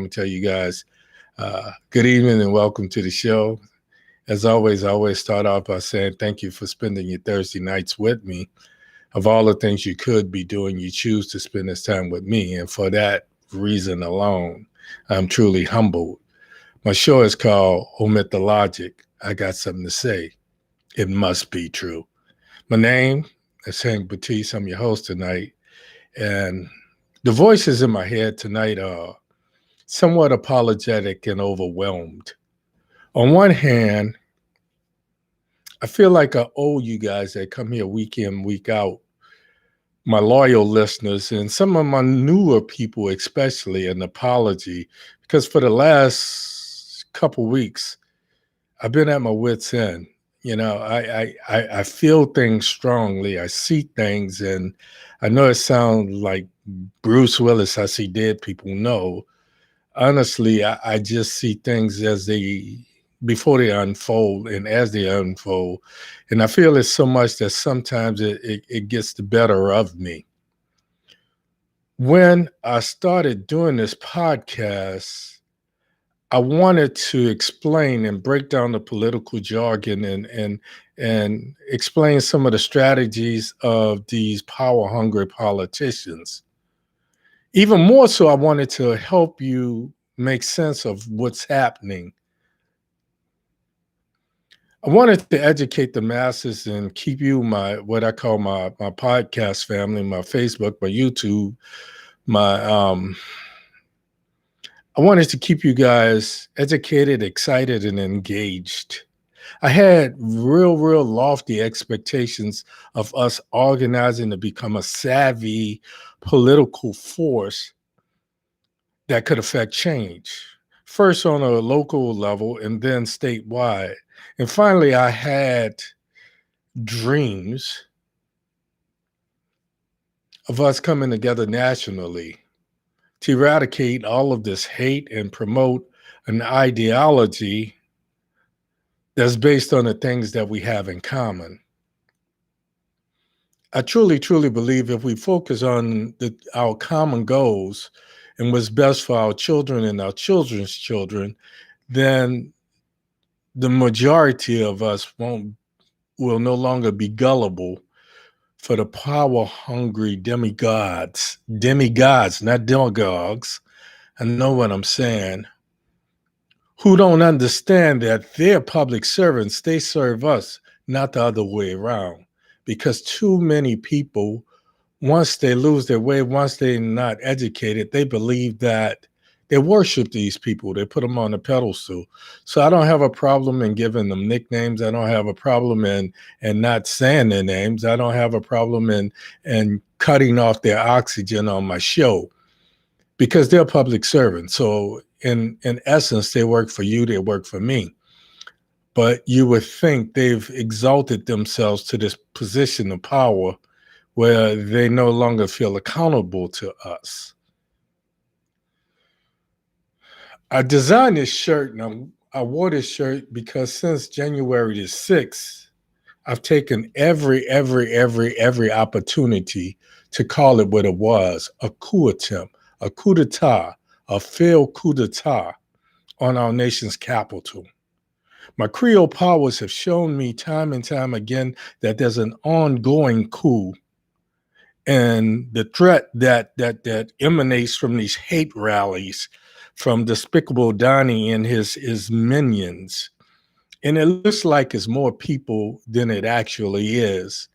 to tell you guys good evening and welcome to the show. As always, I always start off by saying thank you for spending your Thursday nights with me. Of all the things you could be doing, you choose to spend this time with me. And for that reason alone, I'm truly humbled. My show is called Omit the Logic. I got something to say. It must be true. My name is Hank Batiste. I'm your host tonight. And the voices in my head tonight are somewhat apologetic and overwhelmed. On one hand, I feel like I owe you guys that come here week in, week out, my loyal listeners, and some of my newer people, especially, an apology because for the last couple weeks, I've been at my wits' end. I feel things strongly. I see things, and I know it sounds like Bruce Willis. I see dead people. No, honestly, I just see things as they before they unfold and as they unfold. And I feel it so much that sometimes it gets the better of me. When I started doing this podcast, I wanted to explain and break down the political jargon and explain some of the strategies of these power hungry politicians. Even more so, I wanted to help you make sense of what's happening. I wanted to educate the masses and keep you what I call my podcast family, my Facebook, my YouTube, my I wanted to keep you guys educated, excited, and engaged. I had real lofty expectations of us organizing to become a savvy political force that could affect change, first on a local level and then statewide. And finally, I had dreams of us coming together nationally to eradicate all of this hate and promote an ideology that's based on the things that we have in common. I truly believe if we focus on our common goals and what's best for our children and our children's children, then the majority of us will no longer be gullible for the power-hungry demigods, not demagogues. I know what I'm saying, who don't understand that they're public servants. They serve us, not the other way around. Because too many people, once they lose their way, once they're not educated, they believe that they worship these people. They put them on a pedestal. So I don't have a problem in giving them nicknames. I don't have a problem in not saying their names. I don't have a problem in cutting off their oxygen on my show because they're public servants. So in essence, they work for you, they work for me. But you would think they've exalted themselves to this position of power where they no longer feel accountable to us. I designed this shirt and I wore this shirt because since January the 6th, I've taken every opportunity to call it what it was, a coup attempt, a coup d'etat, a failed coup d'etat on our nation's capital. My Creole powers have shown me time and time again that there's an ongoing coup, and the threat that emanates from these hate rallies from Despicable Donnie and his minions. And it looks like it's more people than it actually is.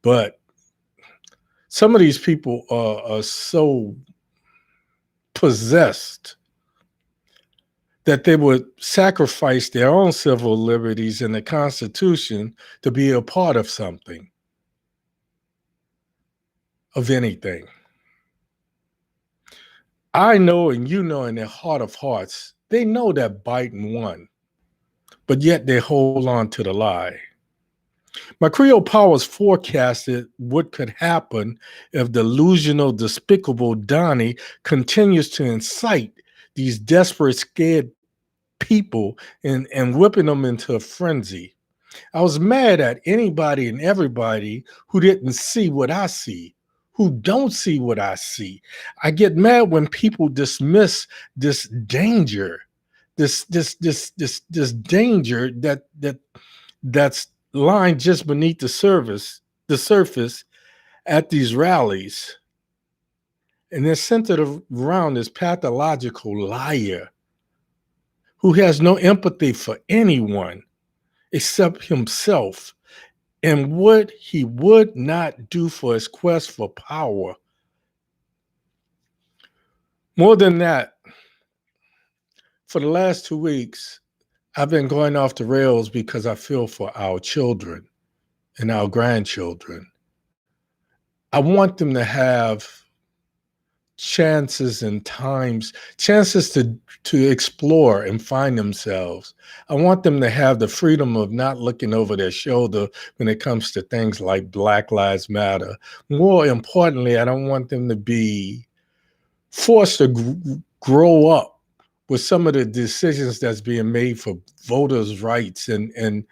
But some of these people are so possessed that they would sacrifice their own civil liberties and the Constitution to be a part of something, of anything. I know, and you know, in their heart of hearts, they know that Biden won, but yet they hold on to the lie. My Creole powers forecasted what could happen if delusional, despicable Donnie continues to incite these desperate, scared people and whipping them into a frenzy. I was mad at anybody and everybody who didn't see what I see, who don't see what I see. I get mad when people dismiss this danger, this danger that's lying just beneath the surface at these rallies. And they're centered around this pathological liar who has no empathy for anyone except himself and what he would not do for his quest for power. More than that, for the last 2 weeks, I've been going off the rails because I feel for our children and our grandchildren. I want them to have chances and chances to explore and find themselves. I want them to have the freedom of not looking over their shoulder when it comes to things like Black Lives Matter. More importantly, I don't want them to be forced to grow up with some of the decisions that's being made for voters' rights and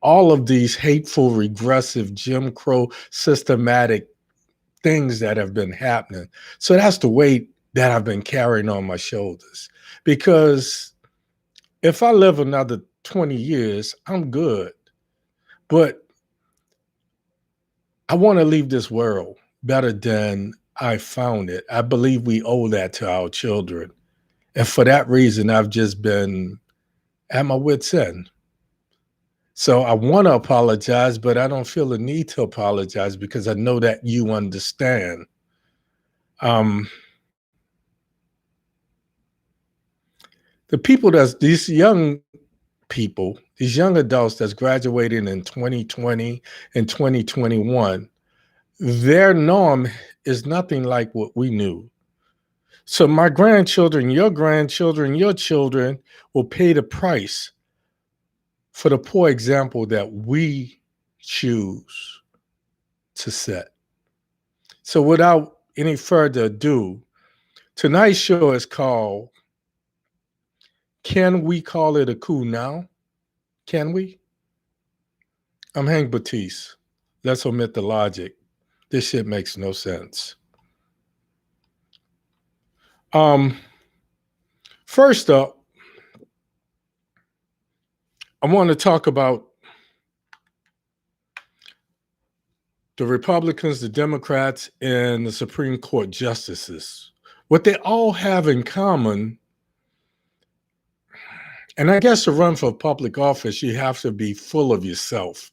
all of these hateful, regressive, Jim Crow, systematic things that have been happening. So that's the weight that I've been carrying on my shoulders. Because if I live another 20 years, I'm good. But I want to leave this world better than I found it. I believe we owe that to our children. And for that reason, I've just been at my wit's end. So I want to apologize, but I don't feel the need to apologize because I know that you understand. The people these young people, these young adults that's graduating in 2020 and 2021, their norm is nothing like what we knew. So my grandchildren, your children will pay the price for the poor example that we choose to set. So without any further ado, tonight's show is called, Can We Call It a Coup Now? Can we? I'm Hank Batiste. Let's omit the logic. This shit makes no sense. First up, I want to talk about the Republicans, the Democrats, and the Supreme Court justices. What they all have in common, and I guess to run for public office, you have to be full of yourself.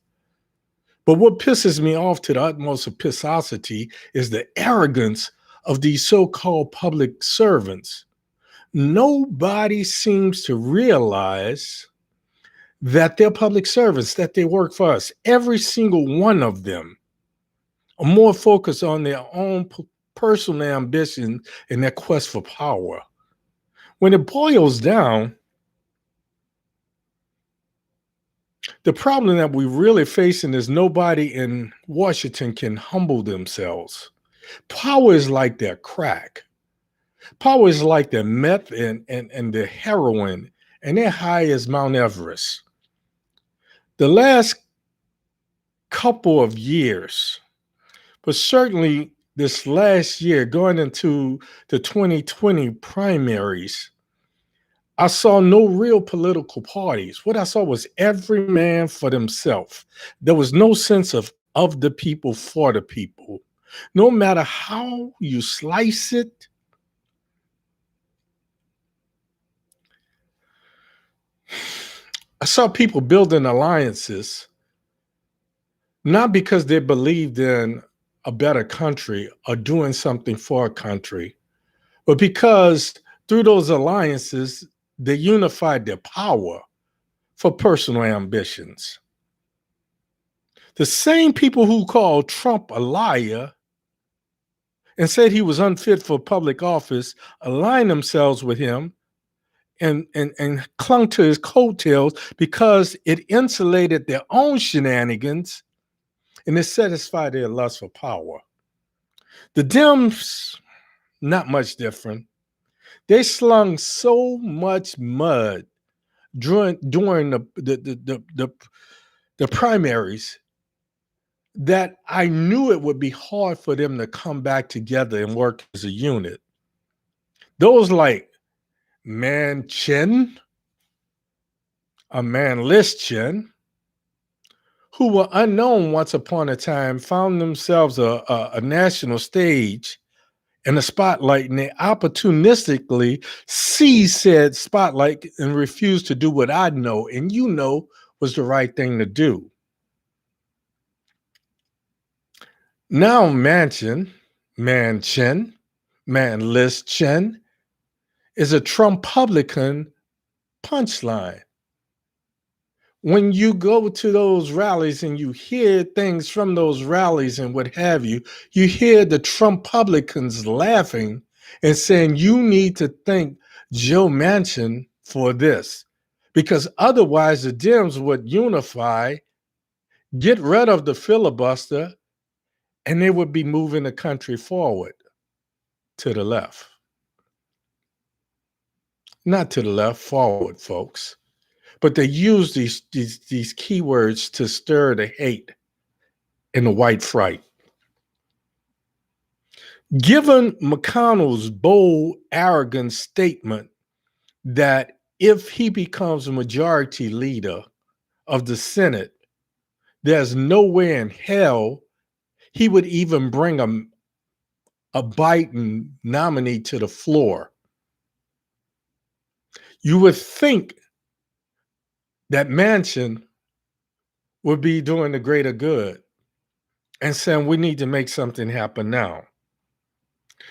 But what pisses me off to the utmost of pissosity is the arrogance of these so-called public servants. Nobody seems to realize that they're public servants, that they work for us. Every single one of them are more focused on their own personal ambition and their quest for power. When it boils down, the problem that we're really facing is nobody in Washington can humble themselves. Power is like their crack. Power is like their meth and their heroin, and they're high as Mount Everest. The last couple of years, but certainly this last year, going into the 2020 primaries, I saw no real political parties. What I saw was every man for themselves. There was no sense of the people for the people. No matter how you slice it, I saw people building alliances, not because they believed in a better country or doing something for a country, but because through those alliances, they unified their power for personal ambitions. The same people who called Trump a liar and said he was unfit for public office aligned themselves with him and clung to his coattails because it insulated their own shenanigans and it satisfied their lust for power. The Dems, not much different. They slung so much mud during the primaries that I knew it would be hard for them to come back together and work as a unit. Those like Manchin, a manless Chin, who were unknown once upon a time, found themselves a national stage and a spotlight, and they opportunistically seized said spotlight and refused to do what I know and you know was the right thing to do. Now Manchin, manless Chin, is a Trumpublican punchline. When you go to those rallies and you hear things from those rallies and what have you, you hear the Trumpublicans laughing and saying, you need to thank Joe Manchin for this. Because otherwise, the Dems would unify, get rid of the filibuster, and they would be moving the country forward to the left. Not to the left, forward, folks. But they use these keywords to stir the hate and the white fright. Given McConnell's bold, arrogant statement that if he becomes a majority leader of the Senate, there's no way in hell he would even bring a Biden nominee to the floor. You would think that Manchin would be doing the greater good and saying we need to make something happen now.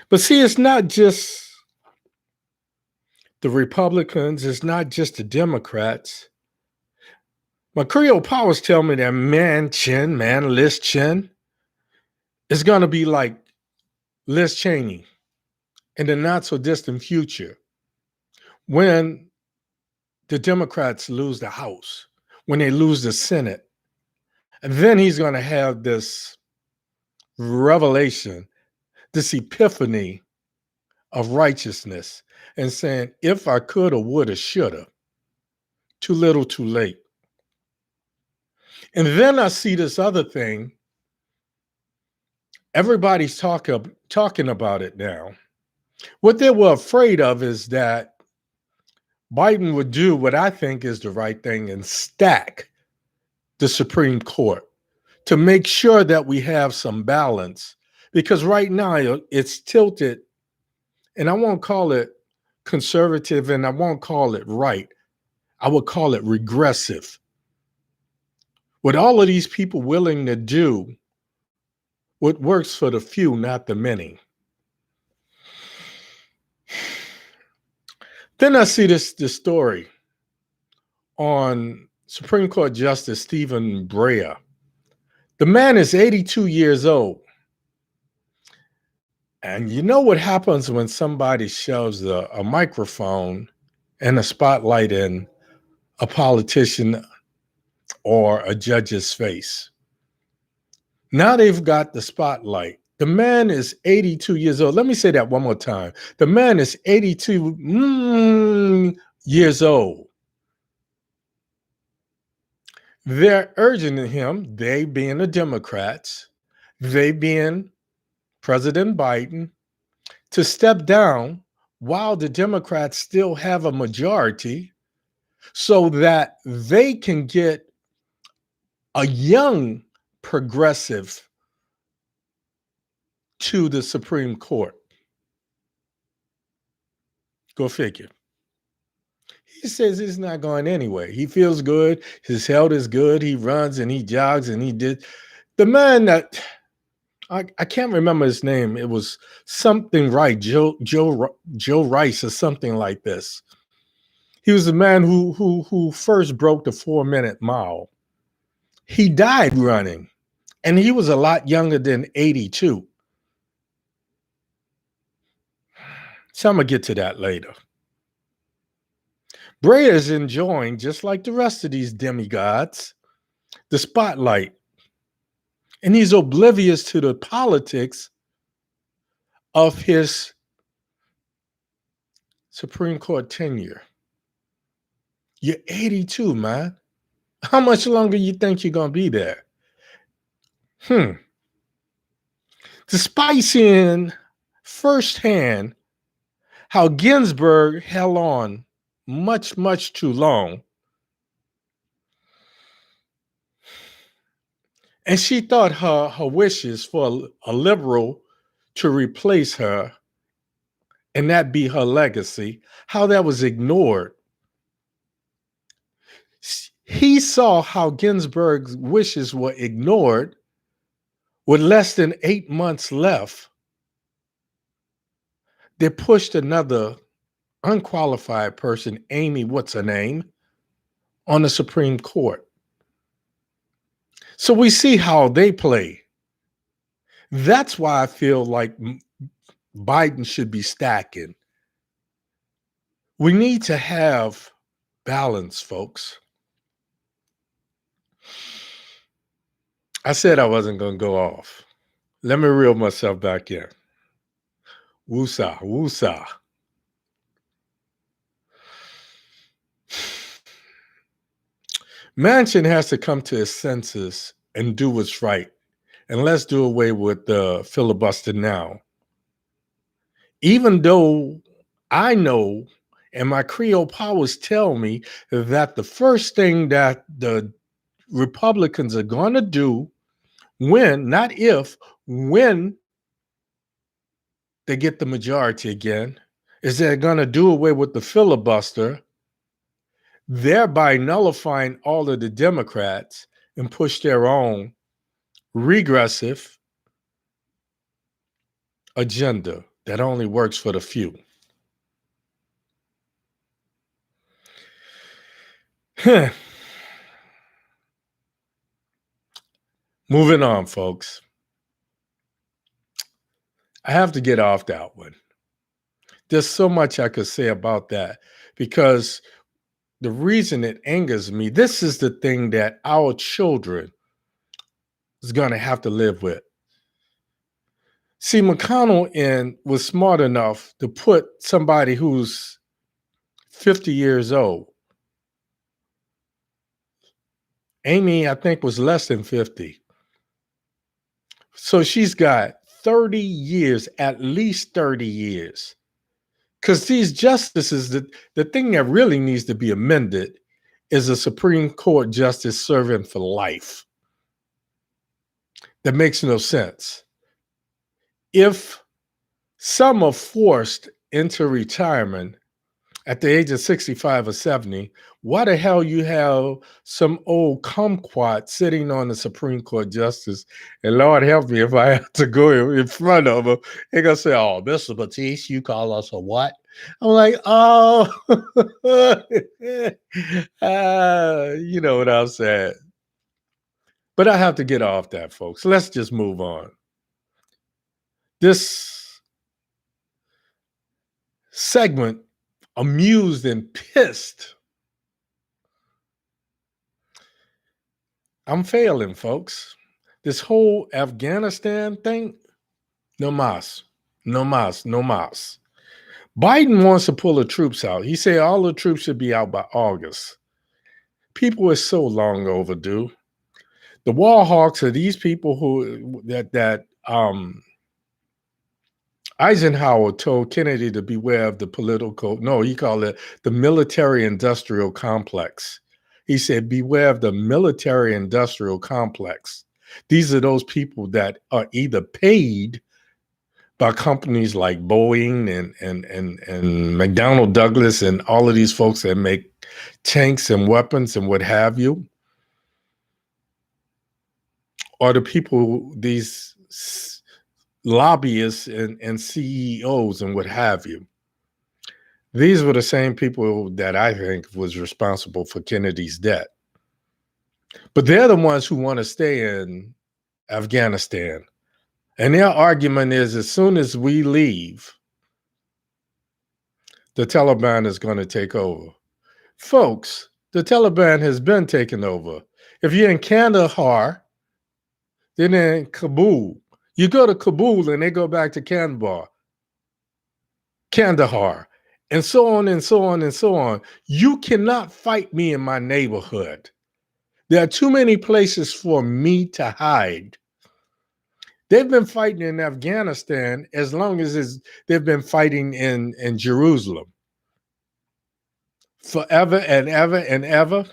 But see, it's not just the Republicans, it's not just the Democrats. My Creole powers tell me that Liz Chin, is going to be like Liz Cheney in the not so distant future when the Democrats lose the House, when they lose the Senate. And then he's going to have this revelation, this epiphany of righteousness and saying, if I coulda, woulda, shoulda, too little, too late. And then I see this other thing. Everybody's talking about it now. What they were afraid of is that Biden would do what I think is the right thing and stack the Supreme Court to make sure that we have some balance. Because right now it's tilted, and I won't call it conservative and I won't call it right. I would call it regressive. With all of these people willing to do what works for the few, not the many. Then I see this story on Supreme Court Justice Stephen Breyer. The man is 82 years old. And you know what happens when somebody shoves a microphone and a spotlight in a politician or a judge's face? Now they've got the spotlight. The man is 82 years old. Let me say that one more time. The man is 82 years old. They're urging him, they being the Democrats, they being President Biden, to step down while the Democrats still have a majority so that they can get a young progressive to the Supreme Court. Go figure. He says he's not going anywhere. He feels good. His health is good. He runs and he jogs and he did. The man that I can't remember his name. It was something right, Joe Rice or something like this. He was the man who first broke the 4-minute mile. He died running, and he was a lot younger than 82. So I'm gonna get to that later. Breyer is enjoying, just like the rest of these demigods, the spotlight. And he's oblivious to the politics of his Supreme Court tenure. You're 82, man. How much longer you think you're going to be there? Hmm. Despite seeing firsthand how Ginsburg held on much, much too long, and she thought her wishes for a liberal to replace her and that be her legacy, how that was ignored. He saw how Ginsburg's wishes were ignored with less than 8 months left. They pushed another unqualified person, Amy, what's her name, on the Supreme Court. So we see how they play. That's why I feel like Biden should be stacking. We need to have balance, folks. I said I wasn't going to go off. Let me reel myself back in. Woosah, woosah. Manchin has to come to his senses and do what's right. And let's do away with the filibuster now. Even though I know and my Creole powers tell me that the first thing that the Republicans are going to do when, not if, when they get the majority again, is they're going to do away with the filibuster, thereby nullifying all of the Democrats and push their own regressive agenda that only works for the few. Moving on, folks. I have to get off that one. There's so much I could say about that because the reason it angers me, this is the thing that our children is going to have to live with. See, McConnell was smart enough to put somebody who's 50 years old. Amy, I think, was less than 50. So she's got 30 years, at least 30 years. Because these justices, the thing that really needs to be amended is a Supreme Court justice serving for life. That makes no sense. If some are forced into retirement at the age of 65 or 70, why the hell you have some old kumquat sitting on the Supreme Court justice? And Lord help me if I have to go in front of him. They're going to say, oh, Mr. Batiste, you call us a what? I'm like, oh, you know what I'm saying. But I have to get off that, folks. Let's just move on. This segment, amused and pissed. I'm failing, folks. This whole Afghanistan thing, no mas, no mas, no mas. Biden wants to pull the troops out. He said all the troops should be out by August. People are so long overdue. The war hawks are these people who Eisenhower told Kennedy to beware of the political, no, he called it the military-industrial complex. He said, beware of the military-industrial complex. These are those people that are either paid by companies like Boeing and McDonnell Douglas and all of these folks that make tanks and weapons and what have you, or the people, these lobbyists and CEOs and what have you. These were the same people that I think was responsible for Kennedy's death. But they're the ones who want to stay in Afghanistan. And their argument is as soon as we leave, the Taliban is going to take over. Folks, the Taliban has been taken over. If you're in Kandahar, then in Kabul. You go to Kabul and they go back to Kandahar, and so on and so on and so on. You cannot fight me in my neighborhood. There are too many places for me to hide. They've been fighting in Afghanistan as long as they've been fighting in Jerusalem. Forever and ever and ever.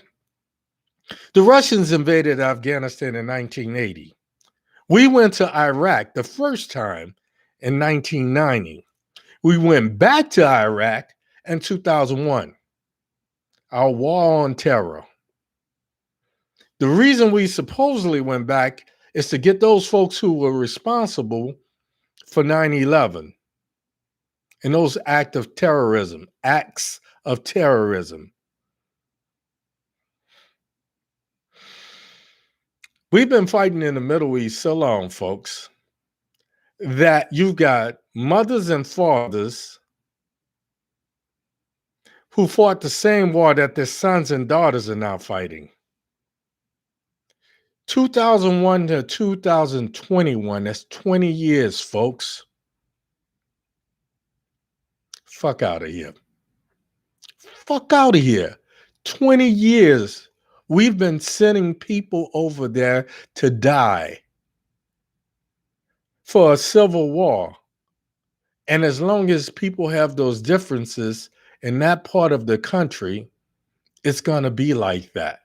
The Russians invaded Afghanistan in 1980. We went to Iraq the first time in 1990. We went back to Iraq in 2001. Our war on terror. The reason we supposedly went back is to get those folks who were responsible for 9/11 and those acts of terrorism. We've been fighting in the Middle East so long, folks, that you've got mothers and fathers who fought the same war that their sons and daughters are now fighting. 2001 to 2021, that's 20 years, folks. Fuck out of here. Fuck out of here. 20 years. We've been sending people over there to die for a civil war. And as long as people have those differences in that part of the country, it's going to be like that.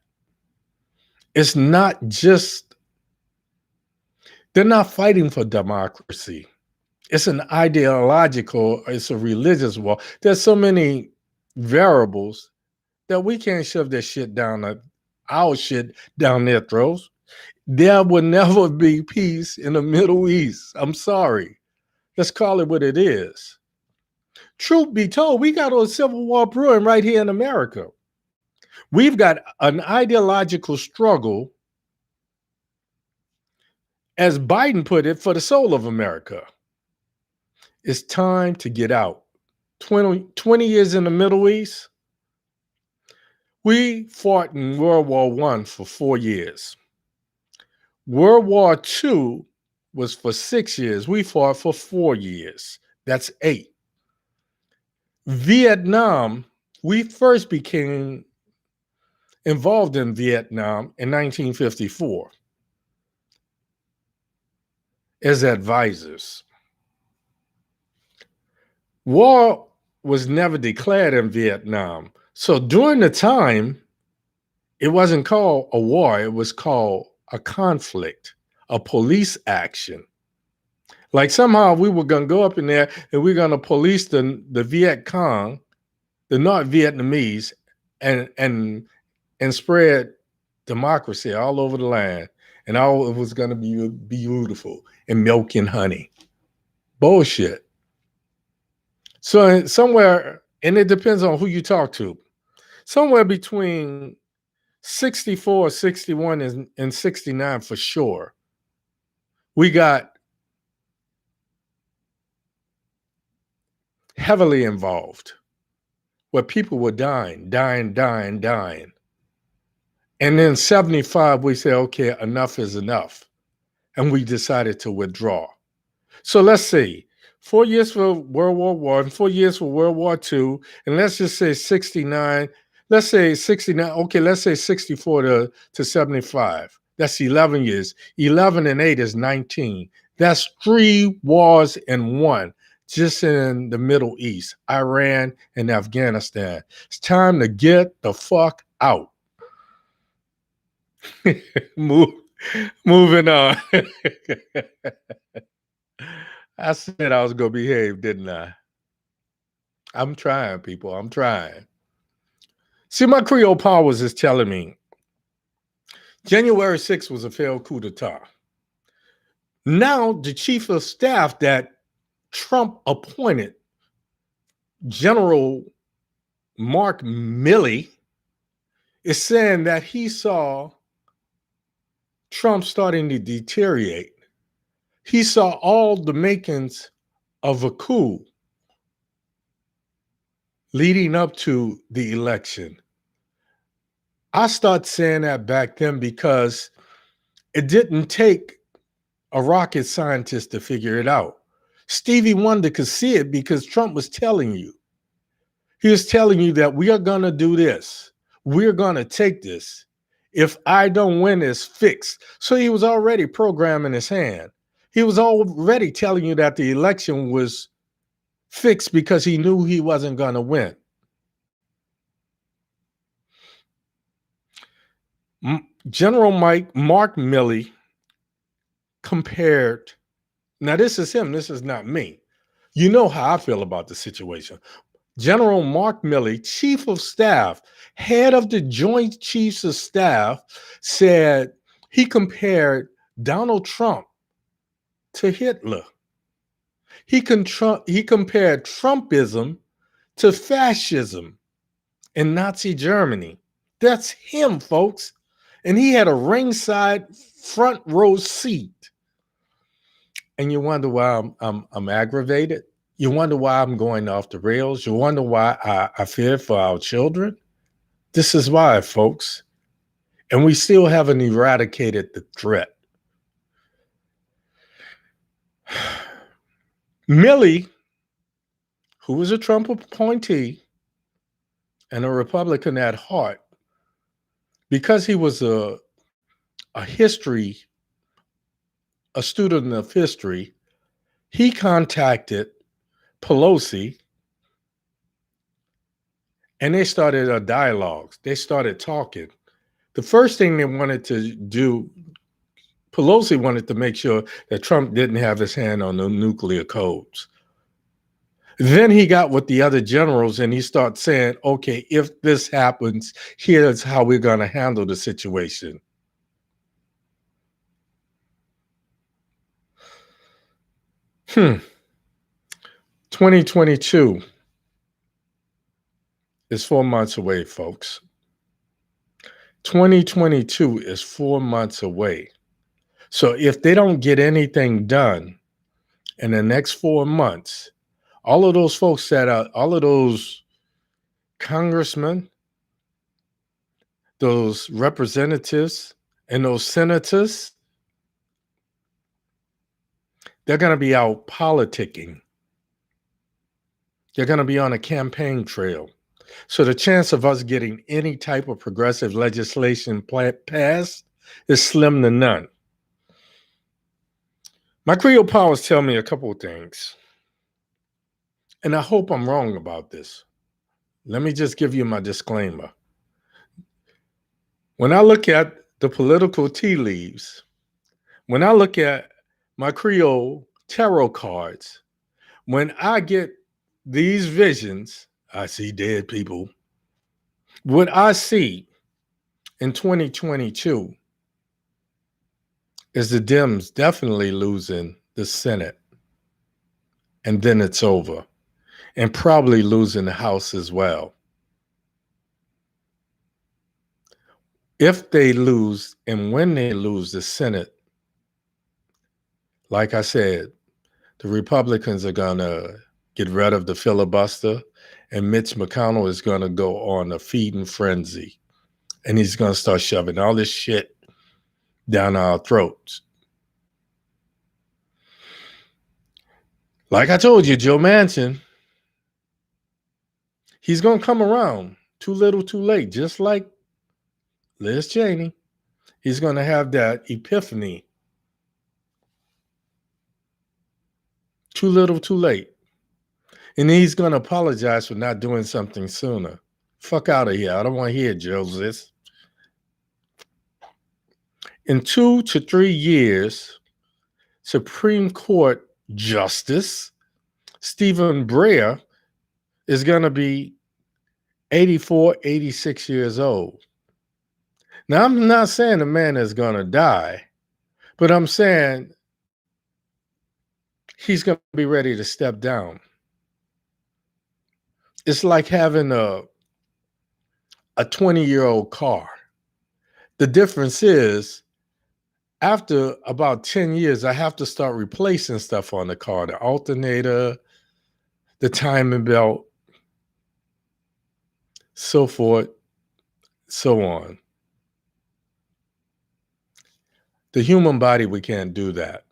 It's not just, they're not fighting for democracy. It's an ideological, it's a religious war. There's so many variables that we can't shove this shit down our shit down their throats. There will never be peace in the Middle East. I'm sorry. Let's call it what it is. Truth be told, we got a civil war brewing right here in America. We've got an ideological struggle, as Biden put it, for the soul of America. It's time to get out. 20 years in the Middle East. We fought in World War I for 4 years. World War II was for 6 years. We fought for 4 years. That's 8. Vietnam, we first became involved in Vietnam in 1954 as advisors. War was never declared in Vietnam. So during the time, it wasn't called a war, it was called a conflict, a police action. Like somehow we were going to go up in there and we're going to police the Viet Cong, the North Vietnamese, and spread democracy all over the land. And all it was going to be beautiful and milk and honey. Bullshit. So somewhere, and it depends on who you talk to, somewhere between 64, 61, and 69 for sure, we got heavily involved where people were dying. And then 75, we said, okay, enough is enough. And we decided to withdraw. So let's see, 4 years for World War I, 4 years for World War II, and let's just say 69. Let's say 69. Okay, let's say 64 to 75. That's 11 years. 11 and 8 is 19. That's 3 wars in one, just in the Middle East, Iran and Afghanistan. It's time to get the fuck out. Moving on. I said I was going to behave, didn't I? I'm trying, people. I'm trying. See, my Creole powers is telling me January 6th was a failed coup d'etat. Now, the chief of staff that Trump appointed, General Mark Milley, is saying that he saw Trump starting to deteriorate. He saw all the makings of a coup leading up to the election. I started saying that back then because it didn't take a rocket scientist to figure it out. Stevie Wonder could see it because Trump was telling you. He was telling you that we are going to do this. We're going to take this. If I don't win, it's fixed. So he was already programming his hand. He was already telling you that the election was fixed because he knew he wasn't going to win. General Mark Milley compared, now this is him, this is not me. You know how I feel about the situation. General Mark Milley, Chief of Staff, head of the Joint Chiefs of Staff, said he compared Donald Trump to Hitler. He compared Trumpism to fascism in Nazi Germany. That's him, folks. And he had a ringside front row seat. And you wonder why I'm aggravated? You wonder why I'm going off the rails? You wonder why I fear for our children? This is why, folks. And we still haven't eradicated the threat. Milley, who was a Trump appointee and a Republican at heart, because he was a student of history, he contacted Pelosi and they started a dialogue. They started talking. The first thing they wanted to do, Pelosi wanted to make sure that Trump didn't have his hand on the nuclear codes. Then he got with the other generals and he started saying, okay, if this happens, here's how we're going to handle the situation. Hmm. 2022 is 4 months away, folks. 2022 is 4 months away. So if they don't get anything done in the next 4 months, all of those folks all of those congressmen, those representatives, and those senators, they're going to be out politicking. They're going to be on a campaign trail. So the chance of us getting any type of progressive legislation passed is slim to none. My Creole powers tell me a couple of things, and I hope I'm wrong about this. Let me just give you my disclaimer. When I look at the political tea leaves, when I look at my Creole tarot cards, when I get these visions, I see dead people. What I see in 2022 is the Dems definitely losing the Senate, and then it's over, and probably losing the House as well. If they lose and when they lose the Senate, like I said, the Republicans are going to get rid of the filibuster, and Mitch McConnell is going to go on a feeding frenzy, and he's going to start shoving all this shit down our throats. Like I told you, Joe Manchin, he's going to come around too little, too late, just like Liz Cheney. He's going to have that epiphany. Too little, too late. And he's going to apologize for not doing something sooner. Fuck out of here. I don't want to hear Joseph. In 2 to 3 years, Supreme Court Justice Stephen Breyer is going to be 84, 86 years old. Now, I'm not saying the man is going to die, but I'm saying he's going to be ready to step down. It's like having a 20-year-old car. The difference is, after about 10 years, I have to start replacing stuff on the car, the alternator, the timing belt, so forth, so on. The human body, we can't do that.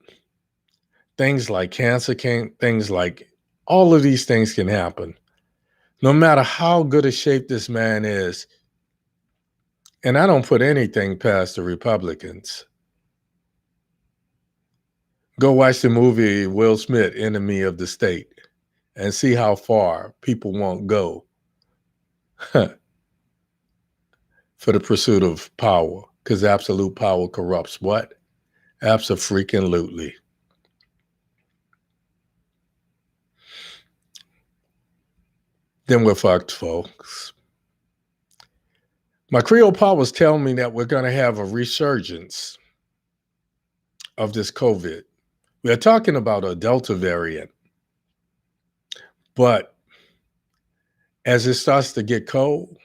Things like cancer things like all of these things can happen. No matter how good a shape this man is, and I don't put anything past the Republicans. Go watch the movie Will Smith, Enemy of the State, and see how far people won't go for the pursuit of power, because absolute power corrupts what? Abso-freaking-lutely. Then we're fucked, folks. My Creole powers tell me that we're going to have a resurgence of this COVID. We're talking about a Delta variant. But as it starts to get cold,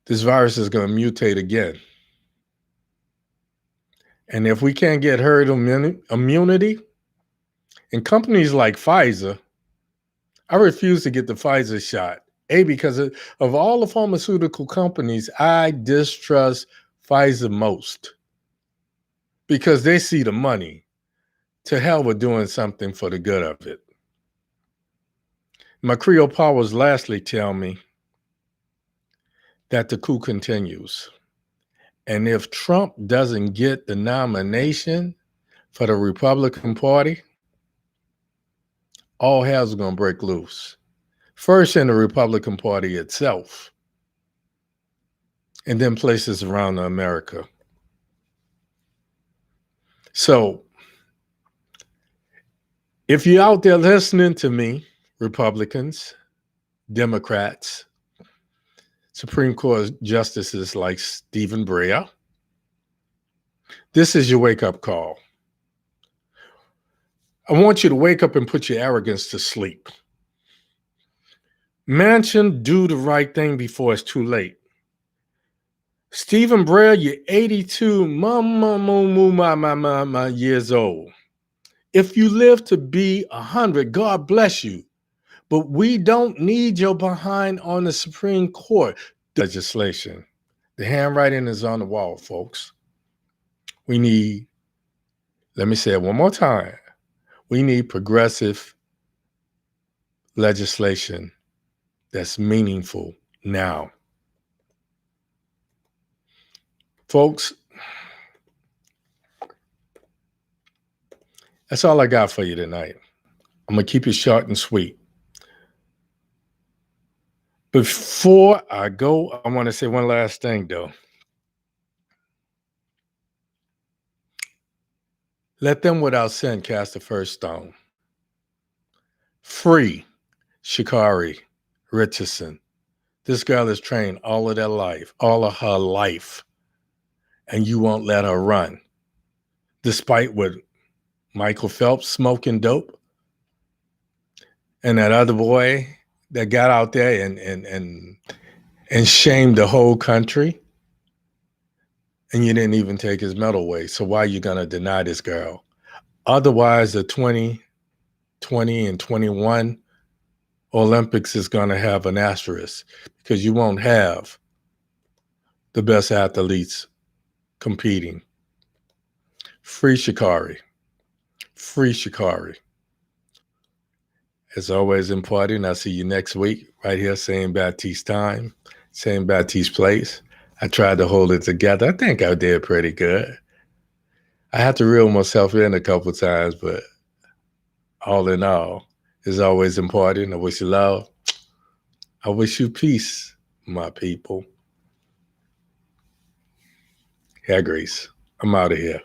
this virus is going to mutate again. And if we can't get herd immunity, and companies like Pfizer, I refuse to get the Pfizer shot. Because of all the pharmaceutical companies, I distrust Pfizer most because they see the money. To hell with doing something for the good of it. My Creole powers lastly tell me that the coup continues. And if Trump doesn't get the nomination for the Republican Party, all hell's going to break loose. First in the Republican Party itself, and then places around America. So, if you're out there listening to me, Republicans, Democrats, Supreme Court justices like Stephen Breyer, this is your wake-up call. I want you to wake up and put your arrogance to sleep. Manchin, do the right thing before it's too late. Stephen Breyer, you're 82 years old. If you live to be 100, God bless you. But we don't need your behind on the Supreme Court. Legislation. The handwriting is on the wall, folks. We need, let me say it one more time. We need progressive legislation that's meaningful now. Folks, that's all I got for you tonight. I'm going to keep it short and sweet. Before I go, I want to say one last thing, though. Let them without sin cast the first stone. Free Sha'Carri Richardson. This girl is trained all of her life, and you won't let her run. Despite what Michael Phelps smoking dope, and that other boy that got out there and shamed the whole country, and you didn't even take his medal away. So why are you going to deny this girl? Otherwise, the 2020 and 21 Olympics is going to have an asterisk because you won't have the best athletes competing. Free Sha'Carri. Free Sha'Carri. As always, important. I'll see you next week right here, same Baptiste time, same Baptiste place. I tried to hold it together. I think I did pretty good. I had to reel myself in a couple of times, but all in all, it's always important. I wish you love. I wish you peace, my people. Hair grease. I'm out of here.